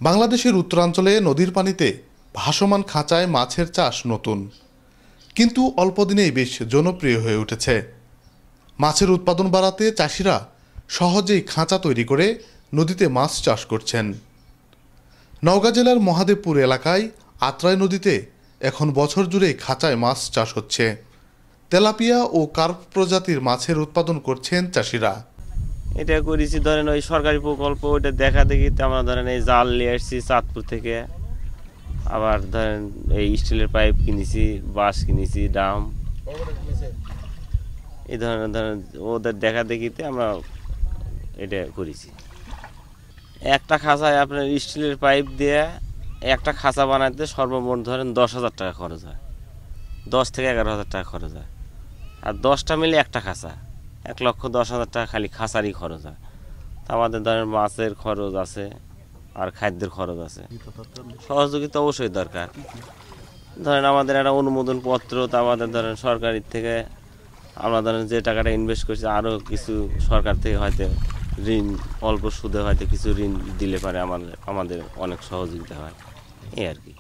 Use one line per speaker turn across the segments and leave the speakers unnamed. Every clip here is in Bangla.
বাংলাদেশের উত্তরাঞ্চলে নদীর পানিতে ভাসমান খাঁচায় মাছের চাষ নতুন, কিন্তু অল্প দিনেই বেশ জনপ্রিয় হয়ে উঠেছে। মাছের উৎপাদন বাড়াতে চাষিরা সহজেই খাঁচা তৈরি করে নদীতে মাছ চাষ করছেন। নওগাঁ জেলার মহাদেবপুর এলাকায় আত্রাই নদীতে এখন বছর জুড়েই খাঁচায় মাছ চাষ হচ্ছে। তেলাপিয়া ও কার্প প্রজাতির মাছের উৎপাদন করছেন চাষিরা।
এটা করেছি ধরেন ওই সরকারি প্রকল্প, ওইটা দেখা দেখিতে আমরা ধরেন এই জাল নিয়ে আসছি চাঁদপুর থেকে, আবার ধরেন এই স্টিলের পাইপ কিনেছি, বাঁশ কিনেছি, ড্রাম, এই ধরেন ওদের দেখা দেখিতে আমরা এটা করেছি। একটা খাঁচায় আপনার স্টিলের পাইপ দিয়ে একটা খাঁচা বানাতে সর্বমোট ধরেন 10,000 টাকা খরচ হয়, 10 থেকে 11,000 টাকা খরচ হয়। আর 10টা মিলে একটা খাঁচা 1,10,000 টাকা খালি খাঁচারই খরচ হয়। আমাদের ধরেন মাছের খরচ আছে আর খাদ্যের খরচ আছে। সহযোগিতা অবশ্যই দরকার। ধরেন আমাদের একটা অনুমোদন পত্র, তা আমাদের ধরেন সরকারের থেকে আমরা ধরেন যে টাকাটা ইনভেস্ট করছি আরও কিছু সরকার থেকে হয়তো ঋণ, অল্প সুদে হয়তো কিছু ঋণ দিলে পারে আমাদের অনেক সহযোগিতা হয়, এই আর কি।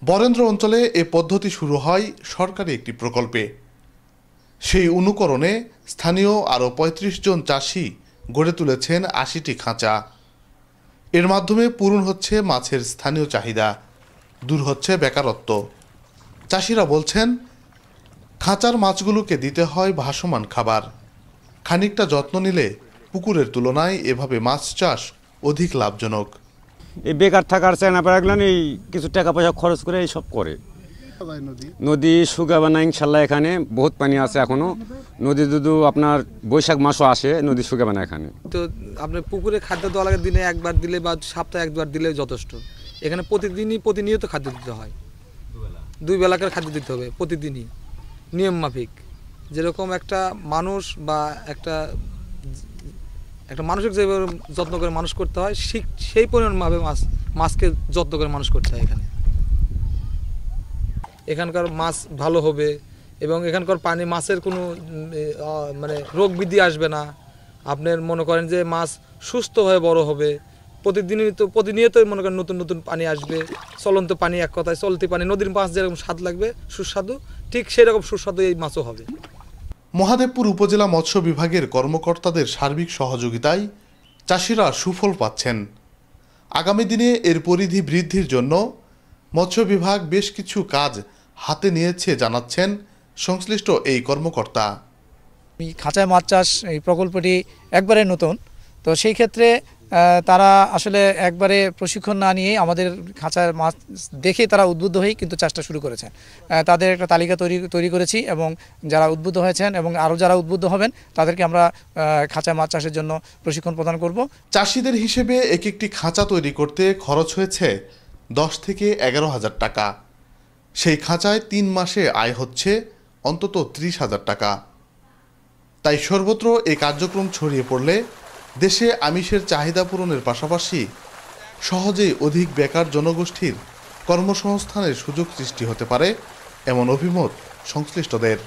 বরেন্দ্র অঞ্চলে এ পদ্ধতি শুরু হয় সরকারি একটি প্রকল্পে। সেই অনুকরণে স্থানীয় আরও 35 জন চাষি গড়ে তুলেছেন 80টি খাঁচা। এর মাধ্যমে পূরণ হচ্ছে মাছের স্থানীয় চাহিদা, দূর হচ্ছে বেকারত্ব। চাষিরা বলছেন, খাঁচার মাছগুলোকে দিতে হয় ভাসমান খাবার। খানিকটা যত্ন নিলে পুকুরের তুলনায় এভাবে মাছ চাষ অধিক লাভজনক।
এই বেকার থাকার চায় না পারলেন, এই কিছু টাকা পয়সা খরচ করে এই সব করে। নদী শুকাবে না ইনশাল্লাহ, এখানে বহুত পানি আছে এখনো। নদী যদি আপনার বৈশাখ মাসও আসে, নদী শুকাবে না এখানে।
তো আপনার পুকুরে খাদ্য দেওয়া লাগে, দিনে একবার দিলে বা সপ্তাহে একবার দিলে যথেষ্ট। এখানে প্রতিনিয়ত খাদ্য দিতে হয়, 2 বেলাকার খাদ্য দিতে হবে প্রতিদিনই, নিয়ম মাফিক। যেরকম একটা মানুষ বা একটা মানুষকে যেভাবে যত্ন করে মানুষ করতে হয়, সেই পরিমাণভাবে মাছকে যত্ন করে মানুষ করতে হয়। এখানকার মাছ ভালো হবে এবং এখানকার পানি মাছের কোনো মানে রোগ বৃদ্ধি আসবে না। আপনার মনে করেন যে মাছ সুস্থ হয়ে বড় হবে। প্রতিনিয়তই মনে করেন নতুন নতুন পানি আসবে, চলন্ত পানি, এক কথায় চলতি পানি। নদীর মাছ যেরকম স্বাদ লাগবে সুস্বাদু, ঠিক সেরকম সুস্বাদু এই মাছও হবে।
মহাদেবপুর উপজেলা মৎস্য বিভাগের কর্মকর্তাদের সার্বিক সহযোগিতায় চাষিরা সুফল পাচ্ছেন। আগামী দিনে এর পরিধি বৃদ্ধির জন্য মৎস্য বিভাগ বেশ কিছু কাজ হাতে নিয়েছে জানাচ্ছেন সংশ্লিষ্ট এই কর্মকর্তা।
খাঁচায় মাছ চাষ এই প্রকল্পটি একবারে নতুন, তো সেই ক্ষেত্রে তারা আসলে একবারে প্রশিক্ষণ না নিয়ে আমাদের খাঁচার মাছ দেখে তারা উদ্বুদ্ধ হয়েই কিন্তু চাষটা শুরু করেছেন। তাদের একটা তালিকা তৈরি করেছি এবং যারা উদ্বুদ্ধ হয়েছেন এবং আরও যারা উদ্বুদ্ধ হবেন তাদেরকে আমরা খাঁচায় মাছ চাষের জন্য প্রশিক্ষণ প্রদান করব।
চাষিদের হিসেবে একটি খাঁচা তৈরি করতে খরচ হয়েছে 10 থেকে 11,000 টাকা। সেই খাঁচায় 3 মাসে আয় হচ্ছে অন্তত 30,000 টাকা। তাই সর্বত্র এই কার্যক্রম ছড়িয়ে পড়লে দেশে আমিষের চাহিদা পূরণের পাশাপাশি সহজেই অধিক বেকার জনগোষ্ঠীর কর্মসংস্থানের সুযোগ সৃষ্টি হতে পারে, এমন অভিমত সংশ্লিষ্টদের।